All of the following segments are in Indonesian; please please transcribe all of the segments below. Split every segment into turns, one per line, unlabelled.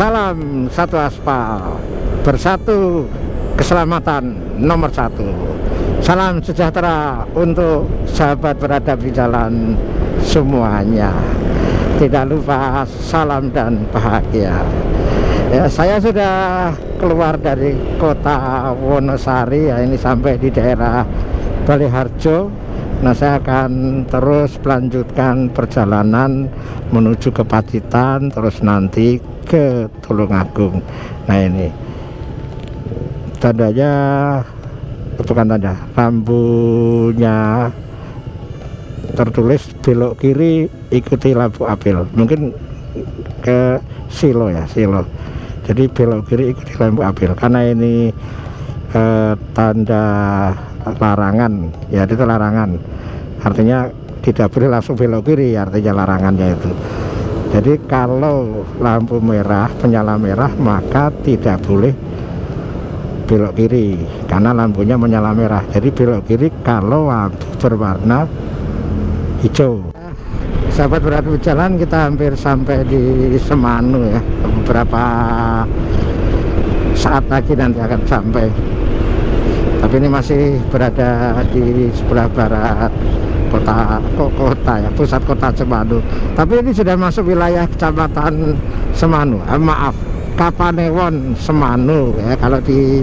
Salam satu aspal, bersatu keselamatan nomor satu. Salam sejahtera untuk sahabat beradab di jalan semuanya. Tidak lupa salam dan bahagia. Ya, saya sudah keluar dari kota Wonosari ya, ini sampai di daerah Baliharjo. Nah, saya akan terus melanjutkan perjalanan menuju ke Pacitan, terus nanti ke Tulungagung. Nah, ini tandanya, bukan tanda, lampunya tertulis belok kiri ikuti lampu apel. Mungkin ke Silo ya, Silo. Jadi belok kiri ikuti lampu apel, karena ini tanda larangan ya, itu larangan, artinya tidak boleh langsung belok kiri, artinya larangannya itu. Jadi kalau lampu merah, menyala merah, maka tidak boleh belok kiri karena lampunya menyala merah. Jadi belok kiri kalau lampu berwarna hijau. Sahabat beradab jalan, kita hampir sampai di Semanu ya, beberapa saat lagi nanti akan sampai. Tapi ini masih berada di sebelah barat kota ya, pusat kota Semanu. Tapi ini sudah masuk wilayah kecamatan Semanu, maaf, Kapanewon Semanu ya. Kalau di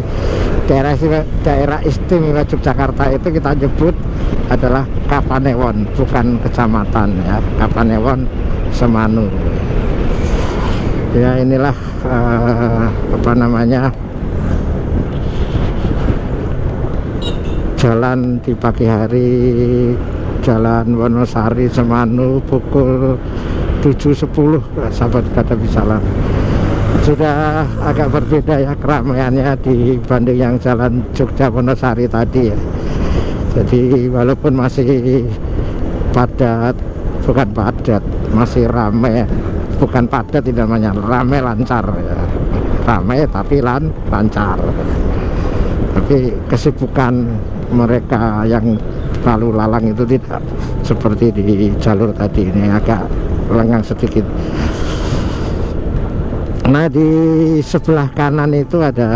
daerah istimewa Yogyakarta itu kita nyebut adalah Kapanewon, bukan kecamatan ya, Kapanewon Semanu. Ya, inilah apa namanya, jalan di pagi hari, jalan Wonosari Semanu pukul 7.10 sahabat beradab jalan. Sudah agak berbeda ya keramaiannya dibanding yang jalan Jogja Wonosari tadi ya. Jadi walaupun masih padat, bukan padat, masih ramai, bukan padat tidak namanya, ramai lancar ya. Ramai tapi lancar. Tapi kesibukan mereka yang lalu lalang itu tidak seperti di jalur tadi, ini agak lengang sedikit. Nah, di sebelah kanan itu ada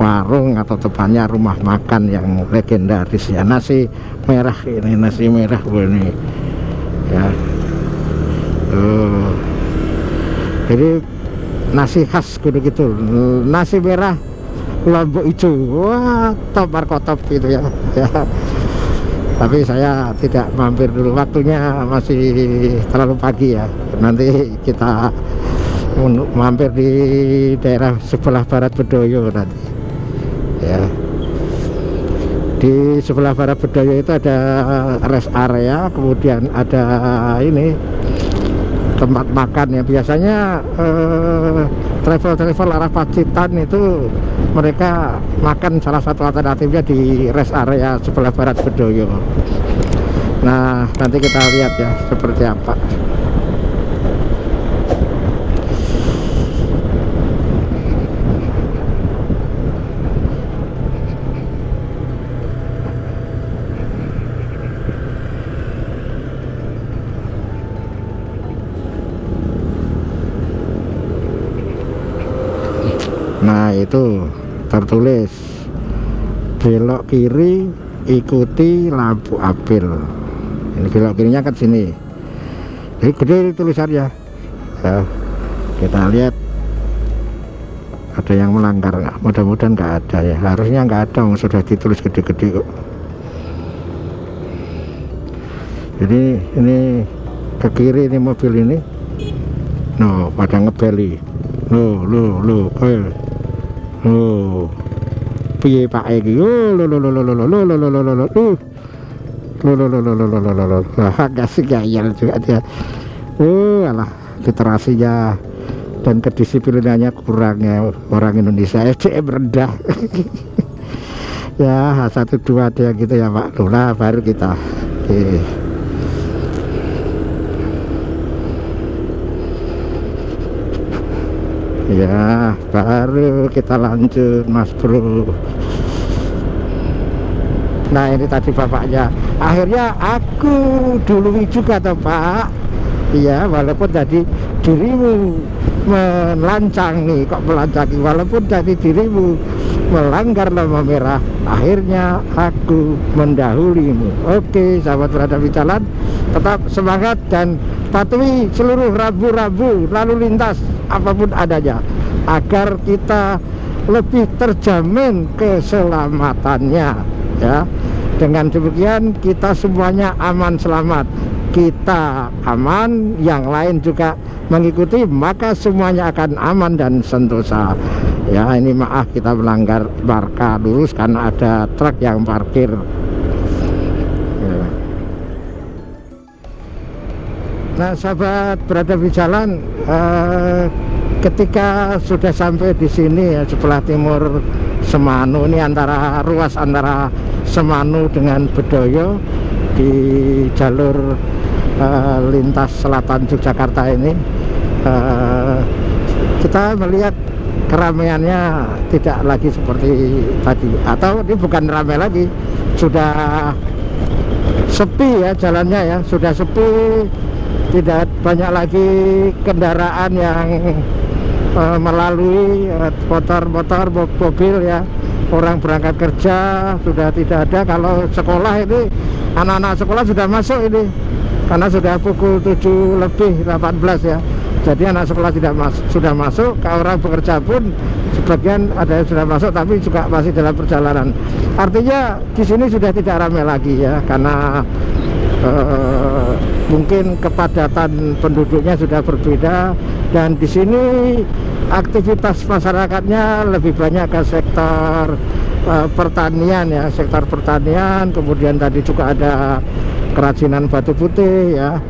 warung atau tepatnya rumah makan yang legendaris ya, nasi merah ini, nasi merah ini ya. Jadi nasi khas kudu gitu, nasi merah Lombok hijau, wah top markotop gitu ya. Tapi saya tidak mampir dulu, waktunya masih terlalu pagi ya. Nanti kita mampir di daerah sebelah barat Bedoyo nanti ya. Di sebelah barat Bedoyo itu ada rest area, kemudian ada ini tempat makan ya. Biasanya travel arah Pacitan itu mereka makan, salah satu alternatifnya di rest area sebelah barat Bedoyo. Nah, nanti kita lihat ya seperti apa. Nah, itu tertulis belok kiri ikuti lampu apel. Ini belok kirinya ke sini, jadi gede tulisannya ya. Kita lihat ada yang melanggar nggak? Mudah-mudahan nggak ada ya, harusnya nggak ada, sudah ditulis gede-gede kok. Jadi ini ke kiri, ini mobil ini no pada ngebeli lo piye Pak iki lo kasih gayal juga dia. Alah, literasinya dan kedisiplinannya kurang ya orang Indonesia, SDM rendah. Ya 1-2 dia gitu ya Pak Lula, baru kita. Oke. Ya, baru kita lanjut Mas Bro. Nah ini tadi bapaknya, akhirnya aku dului juga toh Pak. Iya, walaupun tadi dirimu melancang nih, kok melancangi, walaupun tadi dirimu melanggar lampu merah, akhirnya aku mendahulimu. Oke sahabat Berhadapi Jalan, tetap semangat dan patuhi seluruh rambu-rambu lalu lintas apapun adanya, agar kita lebih terjamin keselamatannya ya. Dengan demikian kita semuanya aman selamat, kita aman, yang lain juga mengikuti, maka semuanya akan aman dan sentosa ya. Ini maaf kita melanggar marka lurus karena ada truk yang parkir ya. Nah sahabat Berhadapi Jalan, ketika sudah sampai di sini ya, sebelah timur Semanu, ini antara ruas antara Semanu dengan Bedoyo di jalur lintas selatan Yogyakarta ini, kita melihat keramaiannya tidak lagi seperti tadi, atau ini bukan ramai lagi, sudah sepi ya jalannya ya, sudah sepi, tidak banyak lagi kendaraan yang melalui motor-motor, mobil ya. Orang berangkat kerja sudah tidak ada. Kalau sekolah ini, anak-anak sekolah sudah masuk ini, karena sudah pukul 7 lebih 18 ya. Jadi anak sekolah sudah masuk. Kalau orang bekerja pun sebagian ada yang sudah masuk, tapi juga masih dalam perjalanan. Artinya di sini sudah tidak ramai lagi ya, karena mungkin kepadatan penduduknya sudah berbeda, dan di sini aktivitas masyarakatnya lebih banyak ke sektor pertanian ya, sektor pertanian. Kemudian tadi juga ada kerajinan batu putih ya,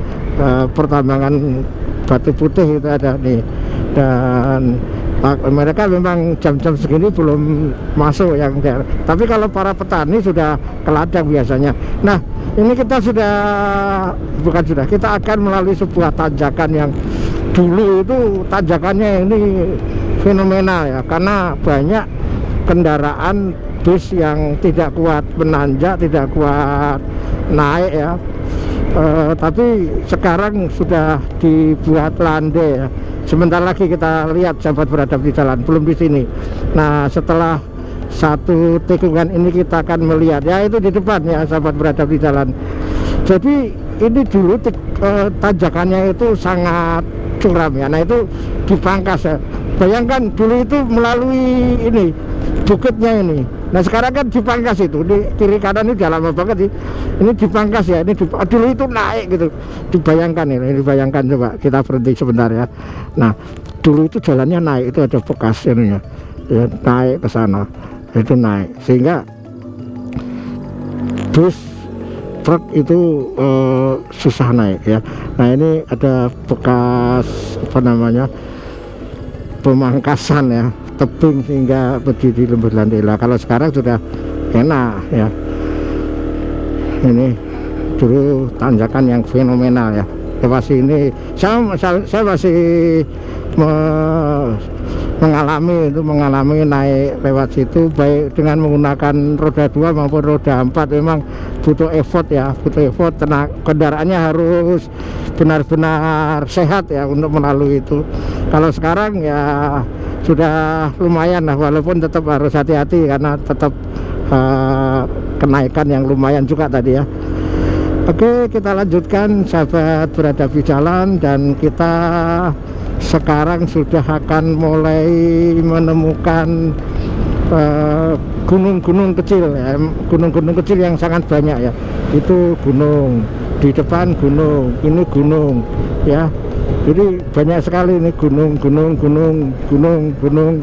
pertambangan batu putih itu ada nih, dan mereka memang jam-jam segini belum masuk yang daerah. Tapi kalau para petani sudah ke ladang biasanya. Nah ini kita kita akan melalui sebuah tanjakan yang dulu itu tanjakannya ini fenomenal ya, karena banyak kendaraan bus yang tidak kuat menanjak, tidak kuat naik ya. Tapi sekarang sudah dibuat landai ya. Sebentar lagi kita lihat sahabat Berhadapi Jalan, belum di sini. Nah setelah satu tikungan ini kita akan melihat ya, itu di depan ya sahabat Berhadapi Jalan. Jadi ini dulu tanjakannya itu sangat curam ya. Nah itu dipangkas ya. Bayangkan dulu itu melalui ini bukitnya ini. Nah sekarang kan dipangkas, itu di kiri kanan ini udah lama banget sih. Ini dipangkas ya, ini dulu itu naik gitu. Dibayangkan ini, dibayangkan, coba kita berhenti sebentar ya. Nah dulu itu jalannya naik, itu ada bekas ini ya, naik ke sana, itu naik, sehingga bus truk itu susah naik ya. Nah ini ada bekas apa namanya, pemangkasan ya, tebing sehingga berdiri lembut landai. Kalau sekarang sudah enak ya. Ini dulu tanjakan yang fenomenal ya. Masih ini saya masih mengalami naik lewat situ, baik dengan menggunakan roda 2 maupun roda 4. Memang butuh effort ya, butuh effort. Kendaraannya harus benar-benar sehat ya untuk melalui itu. Kalau sekarang ya sudah lumayan lah, walaupun tetap harus hati-hati karena tetap kenaikan yang lumayan juga tadi ya. Oke, kita lanjutkan sahabat Berhadapi Jalan, dan kita sekarang sudah akan mulai menemukan gunung-gunung kecil ya, gunung-gunung kecil yang sangat banyak ya. Itu gunung, di depan gunung, ini gunung ya. Jadi banyak sekali ini gunung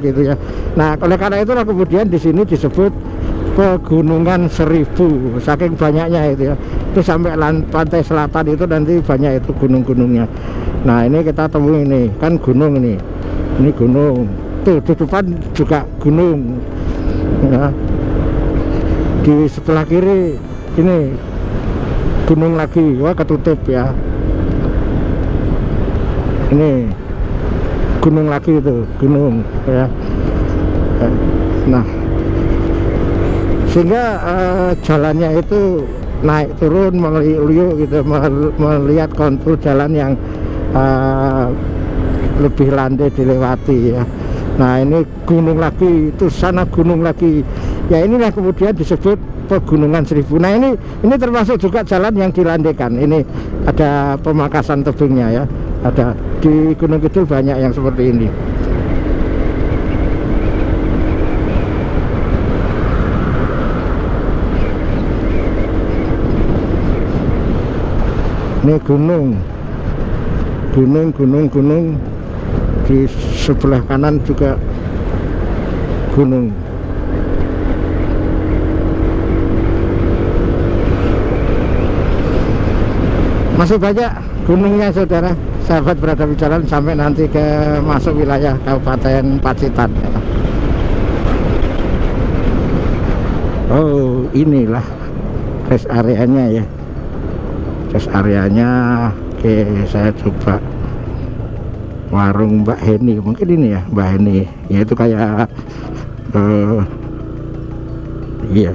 gitu ya. Nah oleh karena itulah kemudian di sini disebut Pegunungan Seribu, saking banyaknya itu ya. Itu sampai pantai selatan itu nanti banyak itu gunung-gunungnya. Nah ini kita temui ini kan gunung, ini gunung tuh, di depan juga gunung ya. Di sebelah kiri ini gunung lagi, wah ketutup ya. Ini gunung lagi itu, gunung ya. Nah, sehingga jalannya itu naik turun meliuk-liuk gitu, melihat kontur jalan yang lebih landai dilewati ya. Nah, ini gunung lagi, itu sana gunung lagi ya. Inilah kemudian disebut Pegunungan Seribu. Nah, ini termasuk juga jalan yang dilandaikan. Ini ada pemangkasan tebingnya ya, ada di Gunung Kidul banyak yang seperti ini. Ini gunung di sebelah kanan juga gunung. Masih banyak gunungnya saudara, sahabat Beradab di Jalan, sampai nanti ke masuk wilayah Kabupaten Pacitan. Oh, inilah rest areanya ya. Rest areanya. Oke, saya coba warung Mbak Heni, mungkin ini ya Mbak Heni, yaitu kayak iya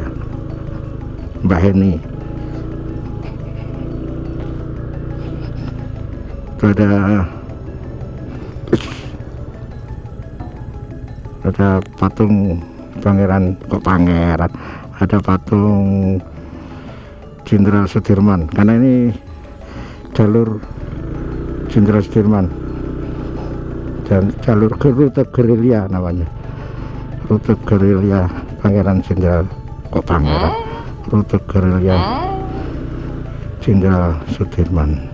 Mbak Heni. Itu ada patung pangeran, kok pangeran, ada patung Jenderal Sudirman, karena ini jalur Jenderal Sudirman dan jalur rute gerilya namanya, rute gerilya Pangeran Jenderal, kok pangeran, rute gerilya Jenderal Sudirman.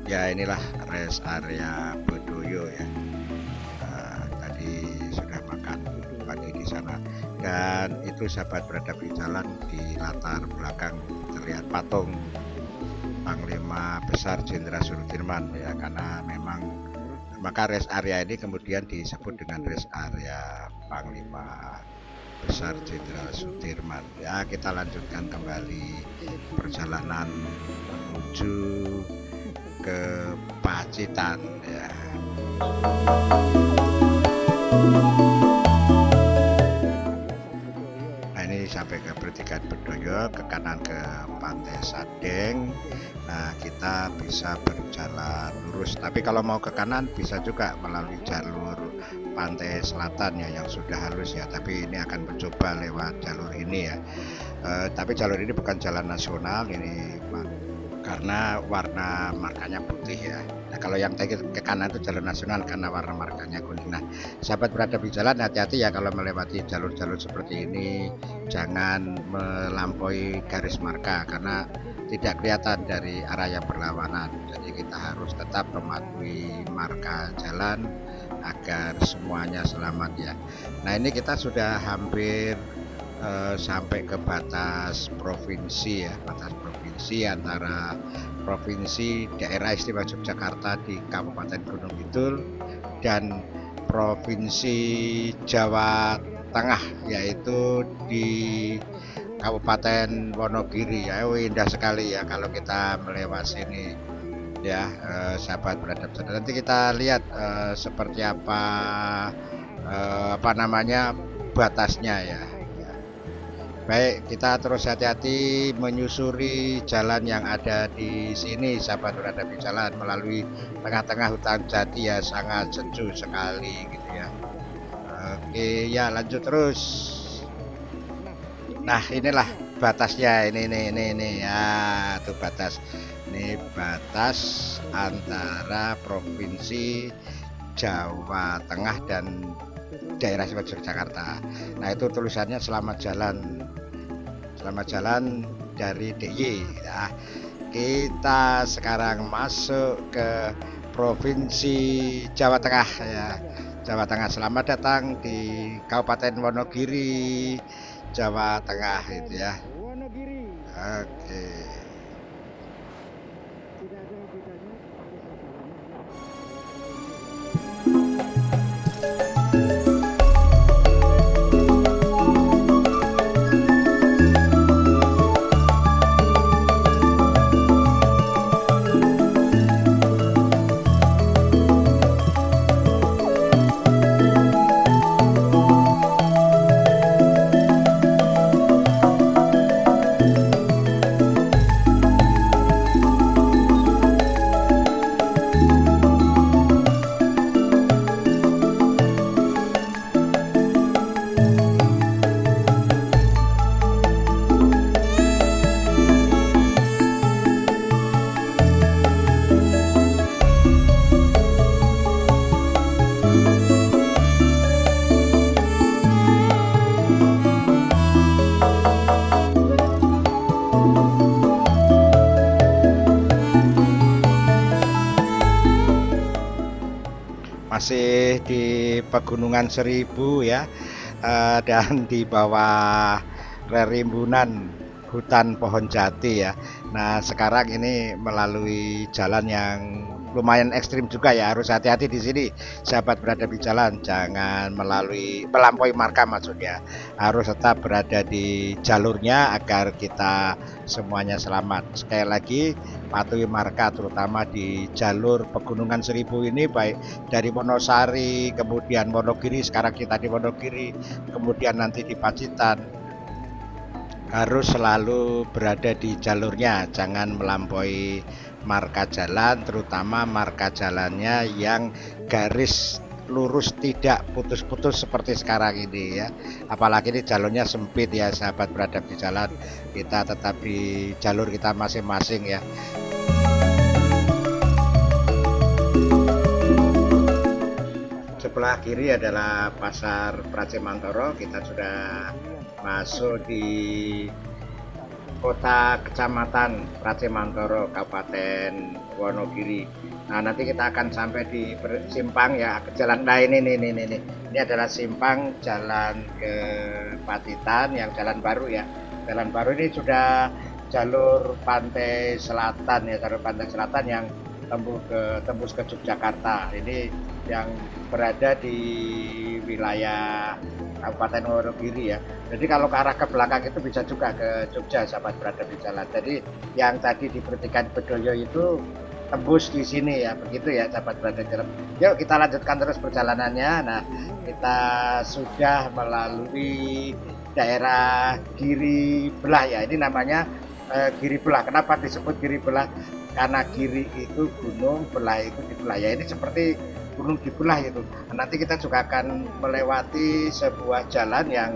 Ya, inilah rest area Bedoyo ya. Tadi sudah makan pagi di sana, dan itu sahabat Beradab di Jalan, di latar belakang terlihat patung Panglima Besar Jenderal Sudirman ya, karena memang maka rest area ini kemudian disebut dengan rest area Panglima Besar Jenderal Sudirman ya. Kita lanjutkan kembali perjalanan menuju ke Pacitan ya. Nah, ini sampai ke Pertigaan Bedoyo, ke kanan ke Pantai Sadeng. Nah, kita bisa berjalan lurus, tapi kalau mau ke kanan bisa juga melalui jalur Pantai Selatan ya, yang sudah halus ya, tapi ini akan mencoba lewat jalur ini ya. Tapi jalur ini bukan jalan nasional ini, karena warna markanya putih ya. Nah, kalau yang tadi ke kanan itu jalur nasional karena warna markanya kuning. Nah, sahabat Beradab di Jalan, hati-hati ya kalau melewati jalur-jalur seperti ini, jangan melampaui garis marka karena tidak kelihatan dari arah yang berlawanan. Jadi kita harus tetap mematuhi marka jalan agar semuanya selamat ya. Nah, ini kita sudah hampir sampai ke batas provinsi ya, batas provinsi antara provinsi daerah istimewa Yogyakarta di Kabupaten Gunung Kidul dan provinsi Jawa Tengah, yaitu di Kabupaten Wonogiri ya. Indah sekali ya kalau kita melewati sini ya, sahabat Beradab. Nanti kita lihat seperti apa namanya batasnya ya. Baik, kita terus hati-hati menyusuri jalan yang ada di sini, sahabat Beradab di Jalan, melalui tengah-tengah hutan jati ya, sangat sejuk sekali gitu ya. Oke ya, lanjut terus. Nah, inilah batasnya, ini ya, tuh batas. Ini batas antara provinsi Jawa Tengah dan daerah istimewa Yogyakarta. Nah, itu tulisannya selamat jalan dari DIY ya. Kita sekarang masuk ke provinsi Jawa Tengah ya, Jawa Tengah. Selamat datang di Kabupaten Wonogiri, Jawa Tengah itu ya. Oke.
masih di Pegunungan Seribu ya, dan di bawah rerimbunan hutan pohon jati ya. Nah sekarang ini melalui jalan yang lumayan ekstrim juga ya, harus hati-hati di sini sahabat berada di jalan, jangan melampaui marka, maksudnya harus tetap berada di jalurnya agar kita semuanya selamat. Sekali lagi patuhi marka, terutama di jalur Pegunungan Seribu ini, baik dari Wonosari kemudian Wonogiri, sekarang kita di Wonogiri, kemudian nanti di Pacitan, harus selalu berada di jalurnya, jangan melampaui marka jalan, terutama marka jalannya yang garis lurus tidak putus-putus seperti sekarang ini ya. Apalagi ini jalurnya sempit ya sahabat berada di jalan, kita tetap di jalur kita masing-masing ya. Sebelah kiri adalah Pasar Pracemantoro, kita sudah masuk di kota kecamatan Pracemantoro, Kabupaten Wonogiri. Nah nanti kita akan sampai di simpang ya, jalan. Nah ini adalah simpang jalan ke Pacitan yang jalan baru ya. Jalan baru ini sudah jalur pantai selatan ya, jalur pantai selatan yang tembus ke Yogyakarta. Ini yang berada di wilayah Kabupaten Wonogiri ya. Jadi kalau ke arah ke belakang itu bisa juga ke Jogja sahabat berada di jalan. Jadi yang tadi di Pertigaan Bedoyo itu tembus di sini ya, begitu ya sahabat berada di jalan. Yuk kita lanjutkan terus perjalanannya. Nah kita sudah melalui daerah Giri Belah ya. Ini namanya Giri Belah. Kenapa disebut Giri Belah? Karena Giri itu gunung, Belah itu dibelah ya. Ini seperti gunung dibelah itu. Nanti kita juga akan melewati sebuah jalan yang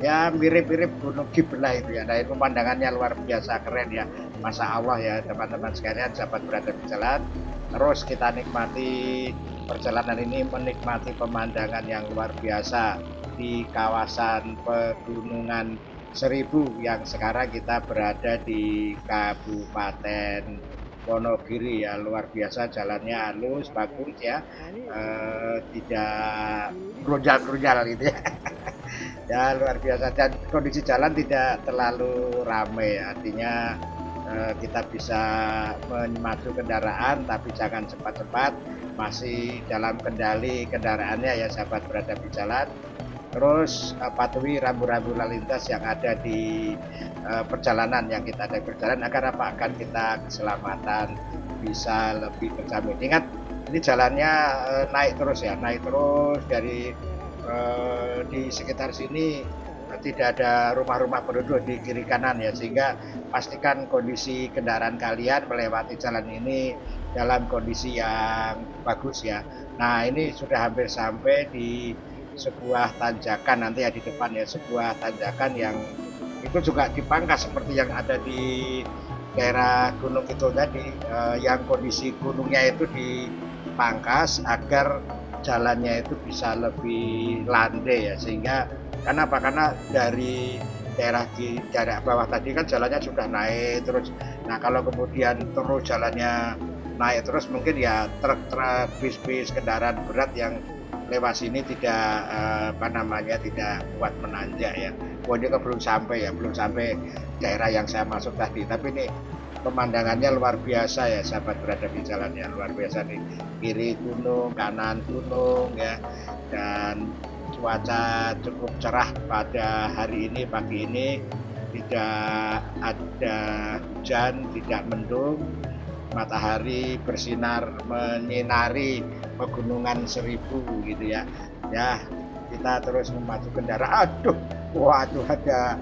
ya mirip-mirip gunung dibelah itu ya. Nah itu pemandangannya luar biasa keren ya, Masya Allah ya teman-teman sekalian sahabat berada di jalan. Terus kita nikmati perjalanan ini, menikmati pemandangan yang luar biasa di kawasan Pegunungan Seribu yang sekarang kita berada di Kabupaten Wonogiri ya. Luar biasa, jalannya halus, bagus ya, tidak berunjal gitu ya. Ya luar biasa, dan kondisi jalan tidak terlalu ramai, artinya kita bisa maju kendaraan tapi jangan cepat-cepat, masih dalam kendali kendaraannya ya sahabat berada di jalan. Terus patuhi rambu-rambu lalu lintas yang ada di perjalanan yang kita ada berjalan, agar apa? Agar kita keselamatan bisa lebih terjamin. Ingat ini jalannya naik terus ya, naik terus dari di sekitar sini tidak ada rumah-rumah penduduk di kiri kanan ya, sehingga pastikan kondisi kendaraan kalian melewati jalan ini dalam kondisi yang bagus ya. Nah ini sudah hampir sampai di sebuah tanjakan nanti ya di depan ya, sebuah tanjakan yang itu juga dipangkas seperti yang ada di daerah gunung itu tadi, yang kondisi gunungnya itu dipangkas agar jalannya itu bisa lebih landai ya, sehingga kenapa? Karena dari daerah bawah tadi kan jalannya sudah naik terus. Nah kalau kemudian terus jalannya naik terus, mungkin ya truk-truk, bis-bis, kendaraan berat yang lewat sini tidak tidak kuat menanjak ya. Wah ini belum sampai ya, belum sampai daerah yang saya masuk tadi, tapi ini pemandangannya luar biasa ya sahabat berada di jalan ya, luar biasa nih, kiri gunung, kanan gunung ya, dan cuaca cukup cerah pada hari ini, pagi ini tidak ada hujan, tidak mendung, matahari bersinar menyinari Pegunungan Seribu gitu ya. Ya kita terus memacu kendaraan. Waduh ada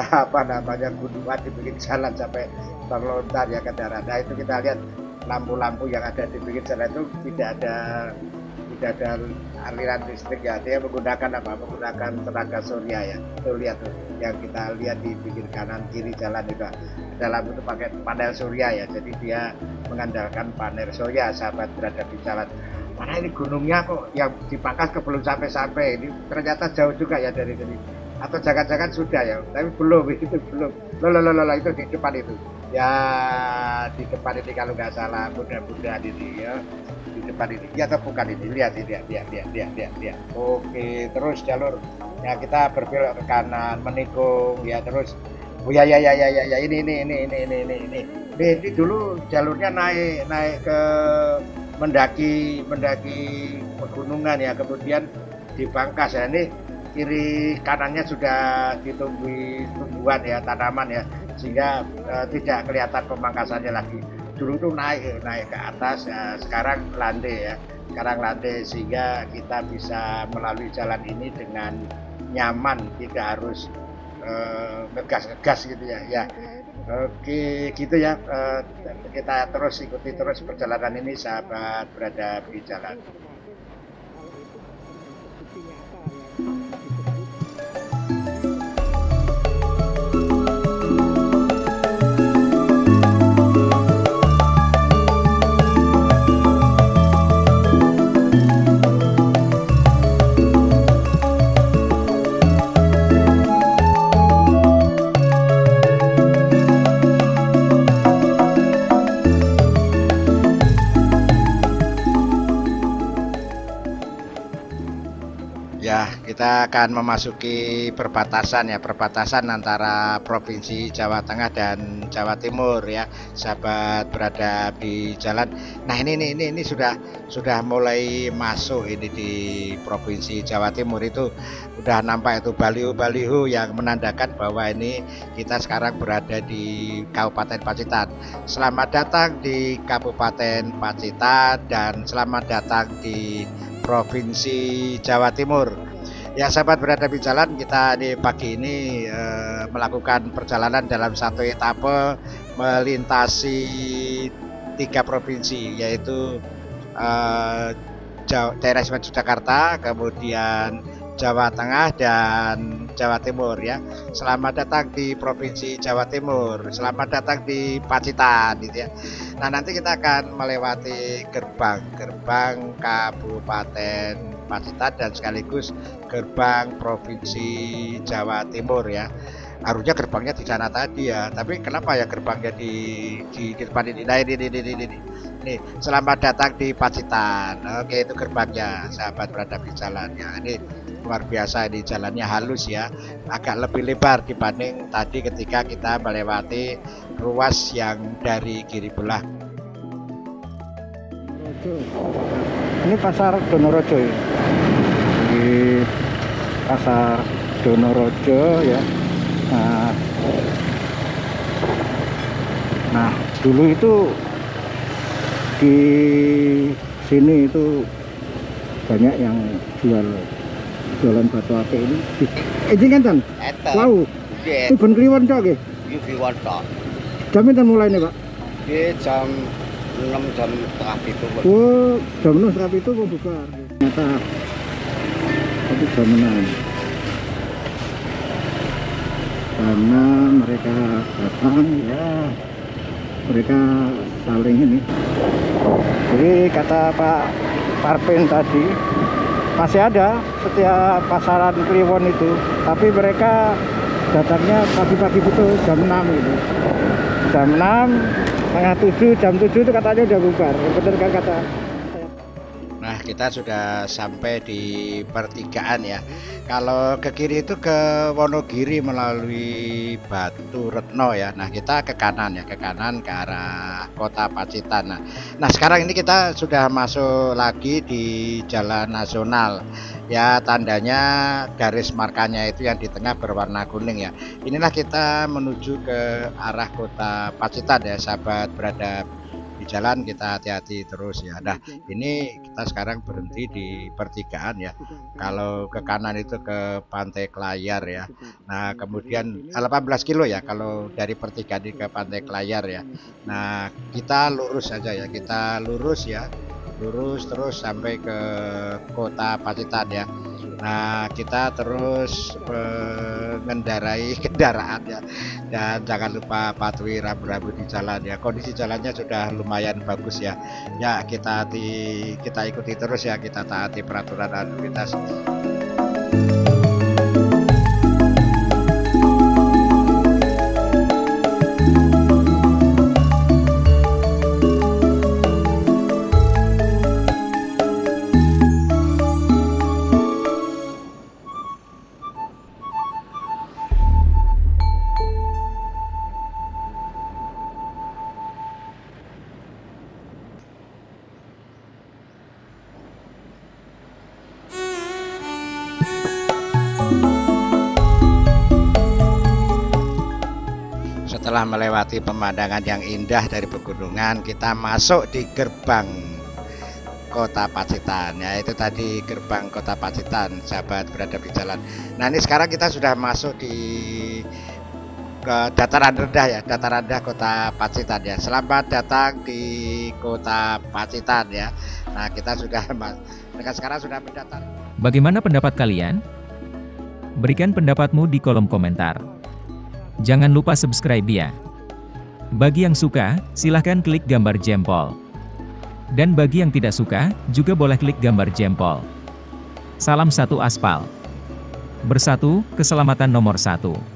apa namanya, gunungan di pinggir jalan sampai terlontar ya kendaraan. Nah itu kita lihat lampu-lampu yang ada di pinggir jalan itu tidak ada aliran listrik ya, dia menggunakan tenaga surya ya. Tuh lihat tuh yang kita lihat di pinggir kanan kiri jalan juga ada lampu itu pakai panel surya ya, jadi dia mengandalkan panel surya sahabat berada di jalan. Mana ini gunungnya kok yang dipangkas ke belum sampai-sampai, ini ternyata jauh juga ya dari sini, atau jangan-jangan sudah ya, tapi belum, itu belum. Loh, itu di depan itu ya, di depan ini kalau nggak salah, mudah-mudahan ini ya. di depan ini. Ya atau bukan ini? Lihat, lihat. Oke, terus jalur. Ya kita berbelok ke kanan, menikung ya terus. Oh ya ini. Ini dulu jalurnya naik ke mendaki pegunungan ya, kemudian dipangkas ya. Ini kiri kanannya sudah ditumbuhi tumbuhan ya, tanaman ya, sehingga tidak kelihatan pemangkasannya lagi. Dulu tuh naik ke atas ya, sekarang landai sehingga kita bisa melalui jalan ini dengan nyaman, tidak harus ngegas gitu ya. Oke gitu ya, kita terus ikuti terus perjalanan ini sahabat berada di jalan. Ya, kita akan memasuki perbatasan antara Provinsi Jawa Tengah dan Jawa Timur ya, sahabat berada di jalan. Nah ini sudah mulai masuk ini di Provinsi Jawa Timur. Itu udah nampak itu baliho-baliho yang menandakan bahwa ini kita sekarang berada di Kabupaten Pacitan. Selamat datang di Kabupaten Pacitan dan selamat datang di Provinsi Jawa Timur. Ya sahabat berada di jalan, kita di pagi ini melakukan perjalanan dalam satu etape melintasi 3 provinsi, yaitu daerah istimewa Yogyakarta, kemudian Jawa Tengah dan Jawa Timur ya. Selamat datang di Provinsi Jawa Timur, selamat datang di Pacitan gitu ya. Nah nanti kita akan melewati gerbang Kabupaten Pacitan dan sekaligus gerbang Provinsi Jawa Timur ya. Harusnya gerbangnya di sana tadi ya, tapi kenapa ya gerbangnya di depan ini? Nah ini selamat datang di Pacitan. Oke, itu gerbangnya sahabat berada di jalan ya. Ini luar biasa, ini jalannya halus ya, agak lebih lebar dibanding tadi ketika kita melewati ruas yang dari kiri belah.
Ini pasar Donorojo ya. Di pasar Donorojo ya. Nah dulu itu di sini itu banyak yang jualan batu akik ini. Ini kan tan? Wow. Ini ben kliwon tok nggih.
Iki kliwon tok.
Jam pinten mulainya, Pak?
Iki jam 6 jam setengah itu.
Oh, jam 6 setengah itu mau buka. Ternyata itu jam 6. Karena mereka datang ya, mereka saling ini. Jadi kata Pak Parpin tadi masih ada setiap pasaran kliwon itu, tapi mereka datangnya pagi-pagi betul jam 6 gitu. Jam 6, setengah 7, jam 7 itu katanya udah bubar. Betul kan kata?
Nah kita sudah sampai di pertigaan ya. Kalau ke kiri itu ke Wonogiri melalui Batu Retno ya. Nah kita ke kanan ya, ke kanan ke arah kota Pacitan. Nah sekarang ini kita sudah masuk lagi di jalan nasional ya, tandanya garis markanya itu yang di tengah berwarna kuning ya. Inilah kita menuju ke arah kota Pacitan ya sahabat berada di jalan, kita hati-hati terus ya. Nah ini kita sekarang berhenti di pertigaan ya. Kalau ke kanan itu ke Pantai Klayar ya. Nah kemudian 18 kilo ya kalau dari pertigaan ini ke Pantai Klayar ya. Nah kita lurus saja ya, kita lurus ya, lurus terus sampai ke kota Pacitan ya. Nah kita terus mengendarai kendaraan ya, dan jangan lupa patuhi rambu-rambu di jalan ya. Kondisi jalannya sudah lumayan bagus ya. Ya kita ikuti terus ya, kita taati peraturan lalu lintas. setelah melewati pemandangan yang indah dari pegunungan, kita masuk di gerbang Kota Pacitan. Ya, itu tadi gerbang Kota Pacitan, sahabat beradab di jalan. Nah, ini sekarang kita sudah masuk di ke dataran rendah ya, dataran rendah Kota Pacitan ya. Selamat datang di Kota Pacitan ya. Nah, kita sudah sekarang sudah mendatar.
Bagaimana pendapat kalian? Berikan pendapatmu di kolom komentar. Jangan lupa subscribe ya. Bagi yang suka, silahkan klik gambar jempol. Dan bagi yang tidak suka, juga boleh klik gambar jempol. Salam satu aspal. Bersatu, keselamatan nomor 1.